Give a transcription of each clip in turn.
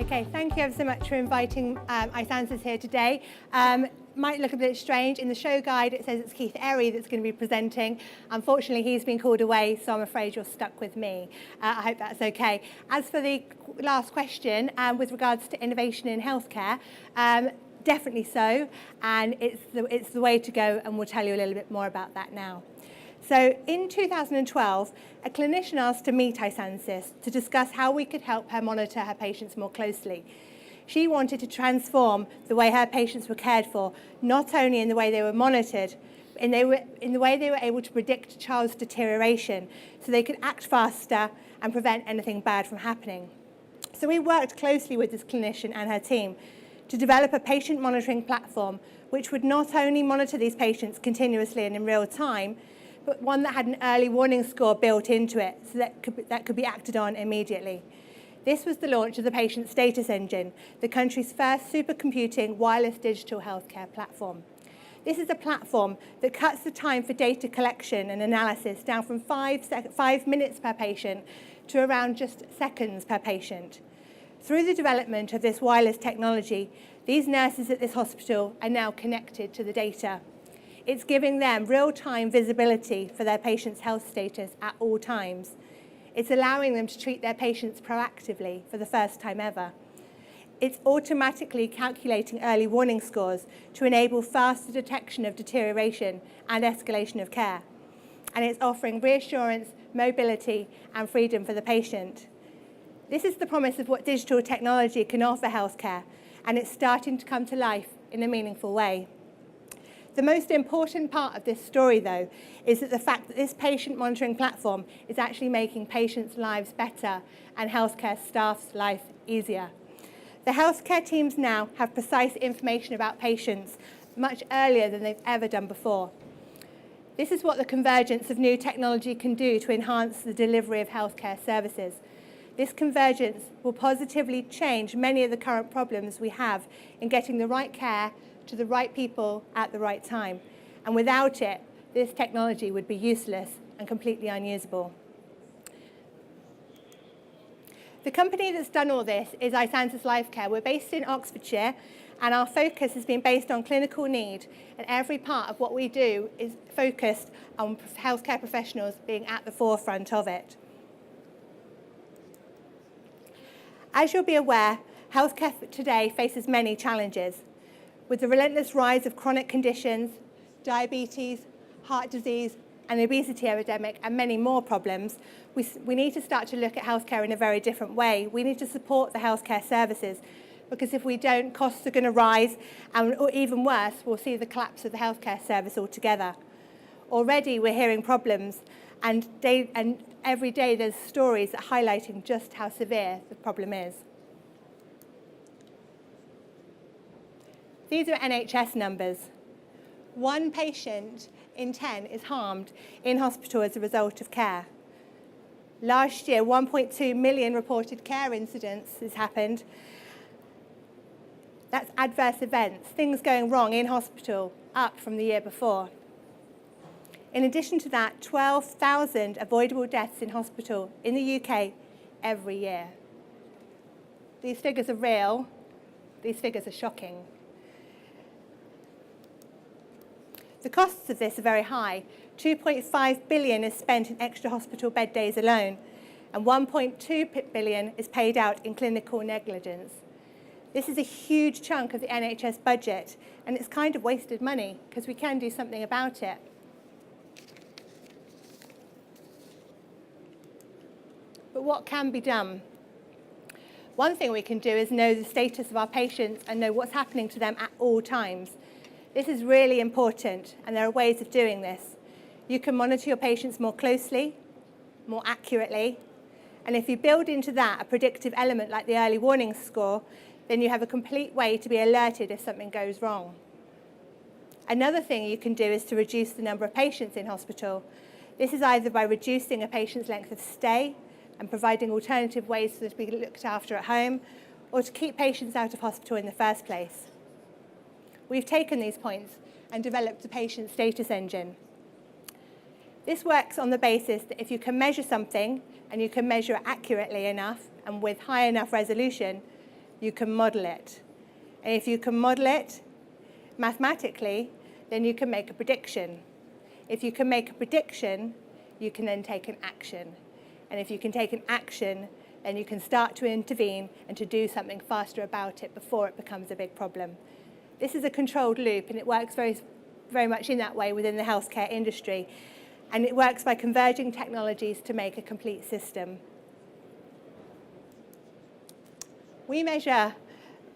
Okay, thank you ever so much for inviting Isansys here today. Might look a bit strange. In the show guide, it says it's Keith Erry that's going to be presenting. Unfortunately, he's been called away, so I'm afraid you're stuck with me. I hope that's okay. As for the last question, with regards to innovation in healthcare, definitely so, and it's the way to go, and we'll tell you a little bit more about that now. So in 2012, a clinician asked to meet Isansys to discuss how we could help her monitor her patients more closely. She wanted to transform the way her patients were cared for, not only in the way they were monitored, in the way they were able to predict a child's deterioration so they could act faster and prevent anything bad from happening. So we worked closely with this clinician and her team to develop a patient monitoring platform which would not only monitor these patients continuously and in real time, but one that had an early warning score built into it so that could be acted on immediately. This was the launch of the Patient Status Engine, the country's first supercomputing wireless digital healthcare platform. This is a platform that cuts the time for data collection and analysis down from 5 minutes per patient to around just seconds per patient. Through the development of this wireless technology, these nurses at this hospital are now connected to the data. It's giving them real-time visibility for their patients' health status at all times. It's allowing them to treat their patients proactively for the first time ever. It's automatically calculating early warning scores to enable faster detection of deterioration and escalation of care. And it's offering reassurance, mobility, and freedom for the patient. This is the promise of what digital technology can offer healthcare, and it's starting to come to life in a meaningful way. The most important part of this story, though, is that the fact that this patient monitoring platform is actually making patients' lives better and healthcare staff's life easier. The healthcare teams now have precise information about patients much earlier than they've ever done before. This is what the convergence of new technology can do to enhance the delivery of healthcare services. This convergence will positively change many of the current problems we have in getting the right care to the right people at the right time. And without it, this technology would be useless and completely unusable. The company that's done all this is Isansys Lifecare. We're based in Oxfordshire, and our focus has been based on clinical need, and every part of what we do is focused on healthcare professionals being at the forefront of it. As you'll be aware, healthcare today faces many challenges. With the relentless rise of chronic conditions, diabetes, heart disease, and obesity epidemic, and many more problems, we need to start to look at healthcare in a very different way. We need to support the healthcare services, because if we don't, costs are going to rise, and or even worse, we'll see the collapse of the healthcare service altogether. Already we're hearing problems, and every day there's stories that highlighting just how severe the problem is. These are NHS numbers. 1 patient in 10 is harmed in hospital as a result of care. Last year, 1.2 million reported care incidents has happened. That's adverse events, things going wrong in hospital, up from the year before. In addition to that, 12,000 avoidable deaths in hospital in the UK every year. These figures are real. These figures are shocking. The costs of this are very high. 2.5 billion is spent in extra hospital bed days alone, and 1.2 billion is paid out in clinical negligence. This is a huge chunk of the NHS budget, and it's kind of wasted money because we can do something about it. But what can be done? One thing we can do is know the status of our patients and know what's happening to them at all times. This is really important, and there are ways of doing this. You can monitor your patients more closely, more accurately, and if you build into that a predictive element like the early warning score, then you have a complete way to be alerted if something goes wrong. Another thing you can do is to reduce the number of patients in hospital. This is either by reducing a patient's length of stay and providing alternative ways for them to be looked after at home, or to keep patients out of hospital in the first place. We've taken these points and developed a patient status engine. This works on the basis that if you can measure something and you can measure it accurately enough and with high enough resolution, you can model it. And if you can model it mathematically, then you can make a prediction. If you can make a prediction, you can then take an action. And if you can take an action, then you can start to intervene and to do something faster about it before it becomes a big problem. This is a controlled loop, and it works very, very much in that way within the healthcare industry. And it works by converging technologies to make a complete system. We measure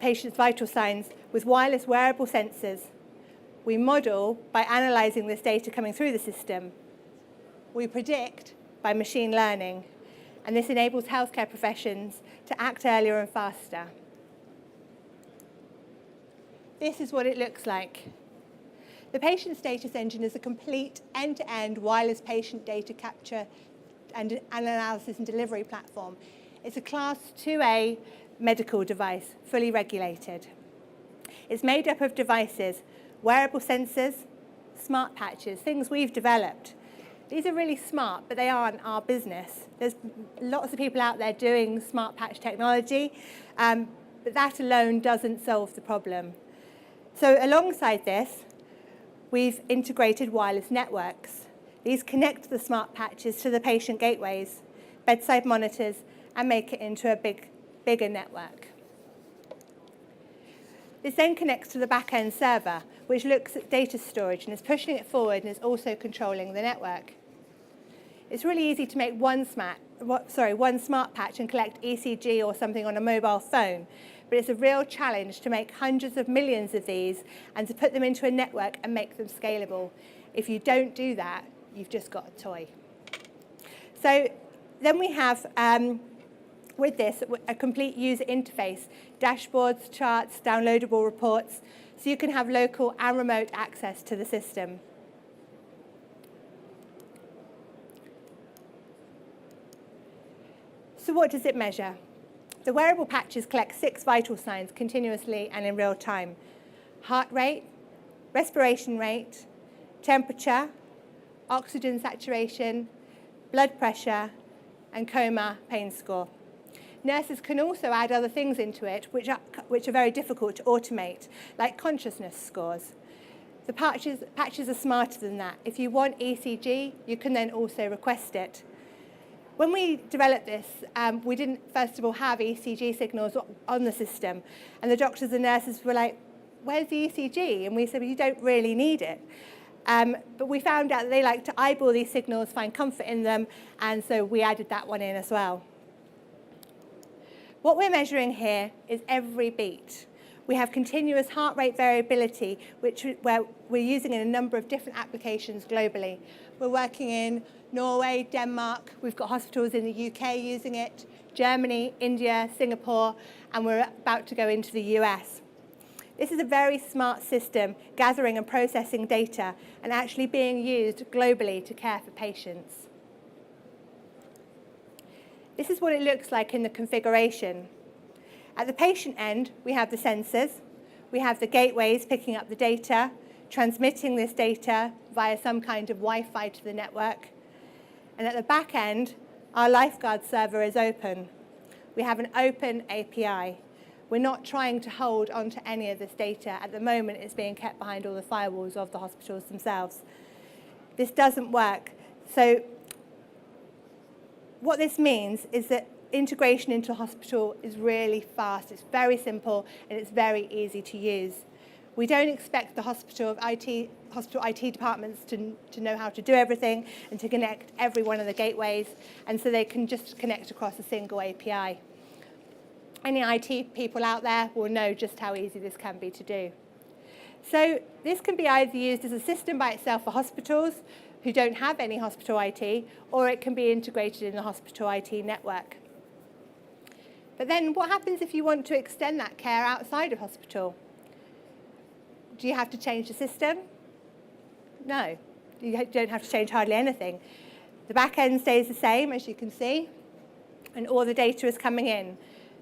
patients' vital signs with wireless wearable sensors. We model by analysing this data coming through the system. We predict by machine learning, and this enables healthcare professions to act earlier and faster. This is what it looks like. The patient status engine is a complete end-to-end wireless patient data capture and analysis and delivery platform. It's a Class 2A medical device, fully regulated. It's made up of devices, wearable sensors, smart patches, things we've developed. These are really smart, but they aren't our business. There's lots of people out there doing smart patch technology, but that alone doesn't solve the problem. So alongside this, we've integrated wireless networks. These connect the smart patches to the patient gateways, bedside monitors, and make it into a bigger network. This then connects to the back-end server, which looks at data storage and is pushing it forward and is also controlling the network. It's really easy to make one smart patch and collect ECG or something on a mobile phone, but it's a real challenge to make hundreds of millions of these and to put them into a network and make them scalable. If you don't do that, you've just got a toy. So then we have, with this, a complete user interface, dashboards, charts, downloadable reports, so you can have local and remote access to the system. So what does it measure? The wearable patches collect 6 vital signs continuously and in real time: heart rate, respiration rate, temperature, oxygen saturation, blood pressure, and coma pain score. Nurses can also add other things into it, which are very difficult to automate, like consciousness scores. The patches are smarter than that. If you want ECG, you can then also request it. When we developed this, we didn't, first of all, have ECG signals on the system. And the doctors and nurses were like, where's the ECG? And we said, well, you don't really need it. But we found out that they like to eyeball these signals, find comfort in them, and so we added that one in as well. What we're measuring here is every beat. We have continuous heart rate variability, where we're using in a number of different applications globally. We're working in Norway, Denmark, we've got hospitals in the UK using it, Germany, India, Singapore, and we're about to go into the US. This is a very smart system, gathering and processing data and actually being used globally to care for patients. This is what it looks like in the configuration. At the patient end, we have the sensors, we have the gateways picking up the data, transmitting this data via some kind of Wi-Fi to the network. And at the back end, our lifeguard server is open. We have an open API. We're not trying to hold onto any of this data. At the moment, it's being kept behind all the firewalls of the hospitals themselves. This doesn't work. So what this means is that integration into a hospital is really fast. It's very simple, and it's very easy to use. We don't expect the hospital IT departments to know how to do everything and to connect every one of the gateways, and so they can just connect across a single API. Any IT people out there will know just how easy this can be to do. So this can be either used as a system by itself for hospitals who don't have any hospital IT, or it can be integrated in the hospital IT network. But then what happens if you want to extend that care outside of hospital? Do you have to change the system? No, you don't have to change hardly anything. The back end stays the same, as you can see, and all the data is coming in.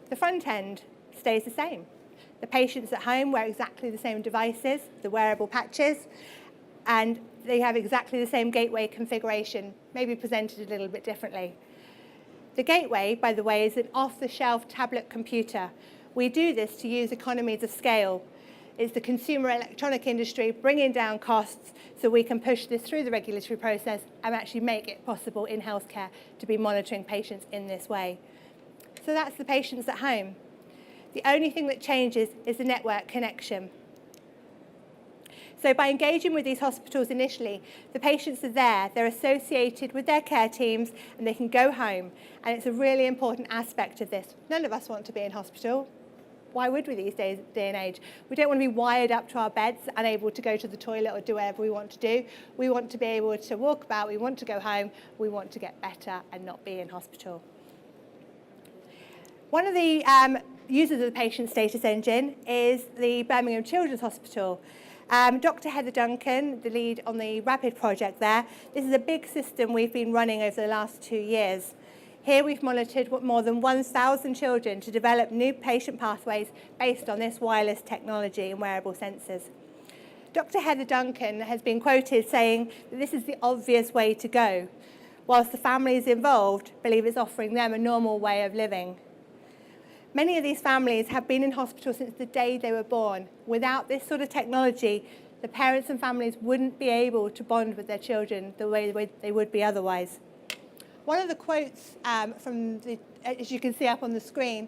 The front end stays the same. The patients at home wear exactly the same devices, the wearable patches, and they have exactly the same gateway configuration, maybe presented a little bit differently. The gateway, by the way, is an off-the-shelf tablet computer, We do this to use economies of scale. It's the consumer electronic industry bringing down costs so we can push this through the regulatory process and actually make it possible in healthcare to be monitoring patients in this way. So that's the patients at home. The only thing that changes is the network connection. So by engaging with these hospitals initially, the patients are there, they're associated with their care teams, and they can go home. And it's a really important aspect of this. None of us want to be in hospital. Why would we these days, day and age? We don't want to be wired up to our beds, unable to go to the toilet or do whatever we want to do. We want to be able to walk about, we want to go home, we want to get better and not be in hospital. One of the users of the patient status engine is the Birmingham Children's Hospital. Dr. Heather Duncan, the lead on the RAPID project there. This is a big system we've been running over the last 2 years. Here we've monitored more than 1,000 children to develop new patient pathways based on this wireless technology and wearable sensors. Dr. Heather Duncan has been quoted saying that this is the obvious way to go, whilst the families involved believe it's offering them a normal way of living. Many of these families have been in hospital since the day they were born. Without this sort of technology, the parents and families wouldn't be able to bond with their children the way they would be otherwise. One of the quotes as you can see up on the screen,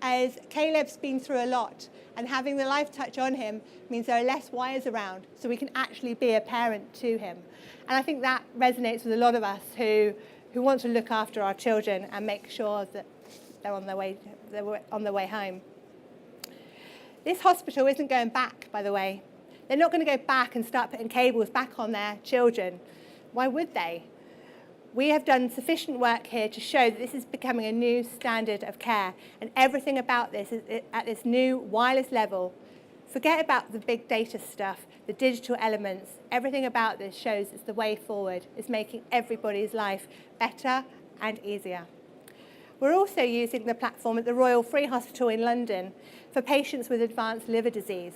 is Caleb's been through a lot, and having the life touch on him means there are less wires around, so we can actually be a parent to him. And I think that resonates with a lot of us who want to look after our children and make sure that they're on their way home. This hospital isn't going back, by the way. They're not going to go back and start putting cables back on their children. Why would they? We have done sufficient work here to show that this is becoming a new standard of care, and everything about this is at this new wireless level. Forget about the big data stuff, the digital elements. Everything about this shows it's the way forward. It's making everybody's life better and easier. We're also using the platform at the Royal Free Hospital in London for patients with advanced liver disease.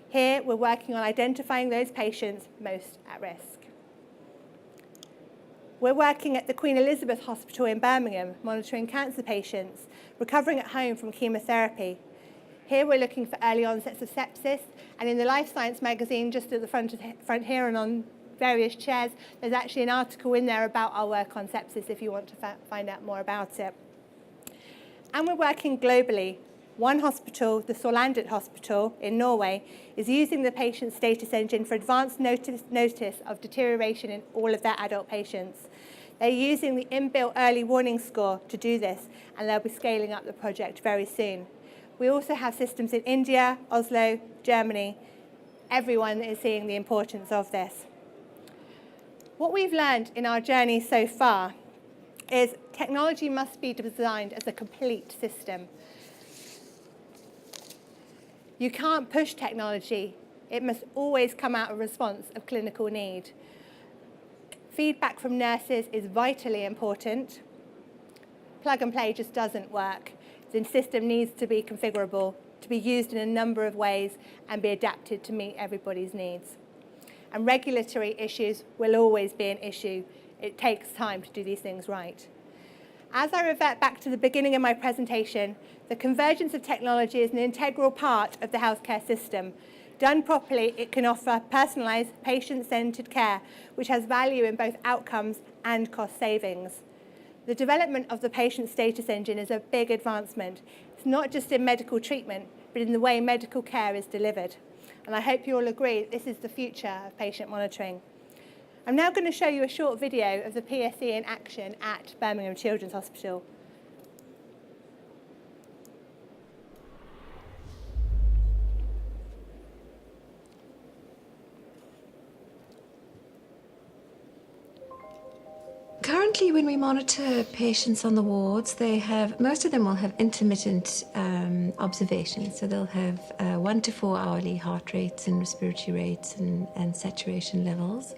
Here, we're working on identifying those patients most at risk. We're working at the Queen Elizabeth Hospital in Birmingham, monitoring cancer patients recovering at home from chemotherapy. Here, we're looking for early onsets of sepsis, and in the Life Science magazine, just at the front here and on various chairs, there's actually an article in there about our work on sepsis if you want to find out more about it. And we're working globally. One hospital, the Sorlandet Hospital in Norway, is using the patient status engine for advanced notice of deterioration in all of their adult patients. They're using the inbuilt early warning score to do this, and they'll be scaling up the project very soon. We also have systems in India, Oslo, Germany. Everyone is seeing the importance of this. What we've learned in our journey so far is technology must be designed as a complete system. You can't push technology. It must always come out of response of clinical need. Feedback from nurses is vitally important. Plug and play just doesn't work. The system needs to be configurable, to be used in a number of ways and be adapted to meet everybody's needs. And regulatory issues will always be an issue. It takes time to do these things right. As I revert back to the beginning of my presentation, the convergence of technology is an integral part of the healthcare system. Done properly, it can offer personalised, patient-centred care, which has value in both outcomes and cost savings. The development of the patient status engine is a big advancement. It's not just in medical treatment, but in the way medical care is delivered. And I hope you all agree that this is the future of patient monitoring. I'm now going to show you a short video of the PSE in action at Birmingham Children's Hospital. Currently, when we monitor patients on the wards, most of them will have intermittent observations. So they'll have 1 to 4 hourly heart rates and respiratory rates and saturation levels.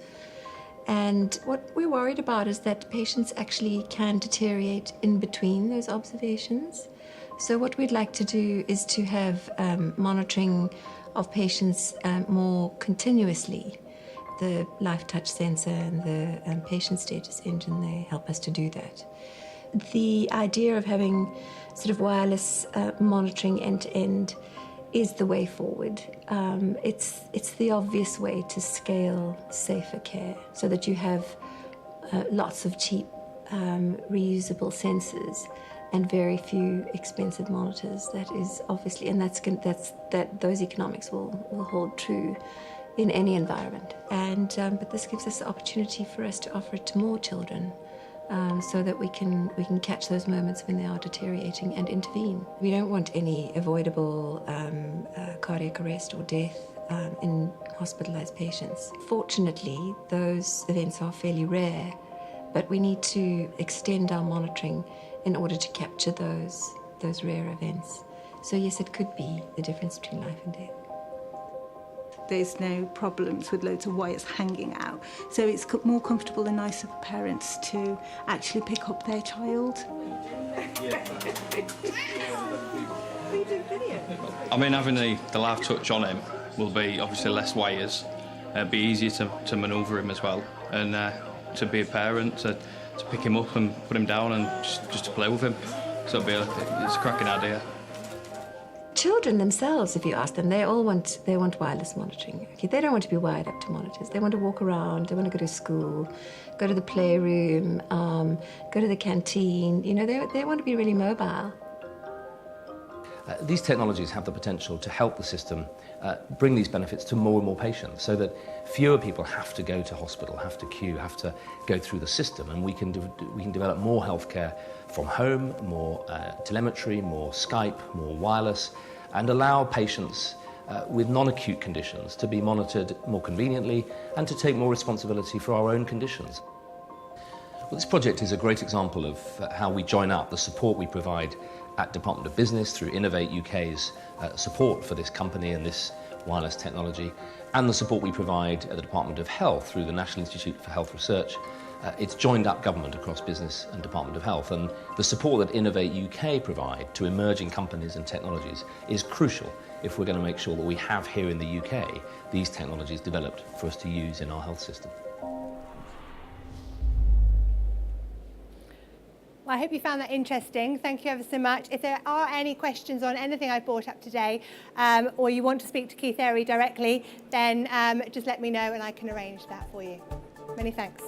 And what we're worried about is that patients actually can deteriorate in between those observations. So what we'd like to do is to have monitoring of patients more continuously. The Life Touch sensor and the patient status engine, they help us to do that. The idea of having sort of wireless monitoring end-to-end is the way forward. It's the obvious way to scale safer care so that you have lots of cheap reusable sensors and very few expensive monitors. That is obviously, and those economics will hold true in any environment. And but this gives us the opportunity for us to offer it to more children. So that we can catch those moments when they are deteriorating and intervene. We don't want any avoidable cardiac arrest or death in hospitalised patients. Fortunately, those events are fairly rare, but we need to extend our monitoring in order to capture those rare events. So yes, it could be the difference between life and death. There's no problems with loads of wires hanging out. So it's more comfortable and nicer for parents to actually pick up their child. I mean, having the live touch on him will be obviously less wires. It'll be easier to manoeuvre him as well, and to be a parent, to pick him up and put him down and just to play with him. So it's a cracking idea. Children themselves, if you ask them, they want wireless monitoring. Okay, they don't want to be wired up to monitors. They want to walk around. They want to go to school, go to the playroom, go to the canteen. You know, they want to be really mobile. These technologies have the potential to help the system bring these benefits to more and more patients, so that fewer people have to go to hospital, have to queue, have to go through the system, and we can develop more healthcare from home, more telemetry, more Skype, more wireless, and allow patients with non-acute conditions to be monitored more conveniently and to take more responsibility for our own conditions. Well, this project is a great example of how we join up the support we provide at Department of Business through Innovate UK's support for this company and this wireless technology, and the support we provide at the Department of Health through the National Institute for Health Research. It's joined up government across business and Department of Health, and the support that Innovate UK provide to emerging companies and technologies is crucial if we're going to make sure that we have here in the UK these technologies developed for us to use in our health system. Well, I hope you found that interesting. Thank you ever so much. If there are any questions on anything I've brought up today, or you want to speak to Keith Airy directly, then just let me know and I can arrange that for you. Many thanks.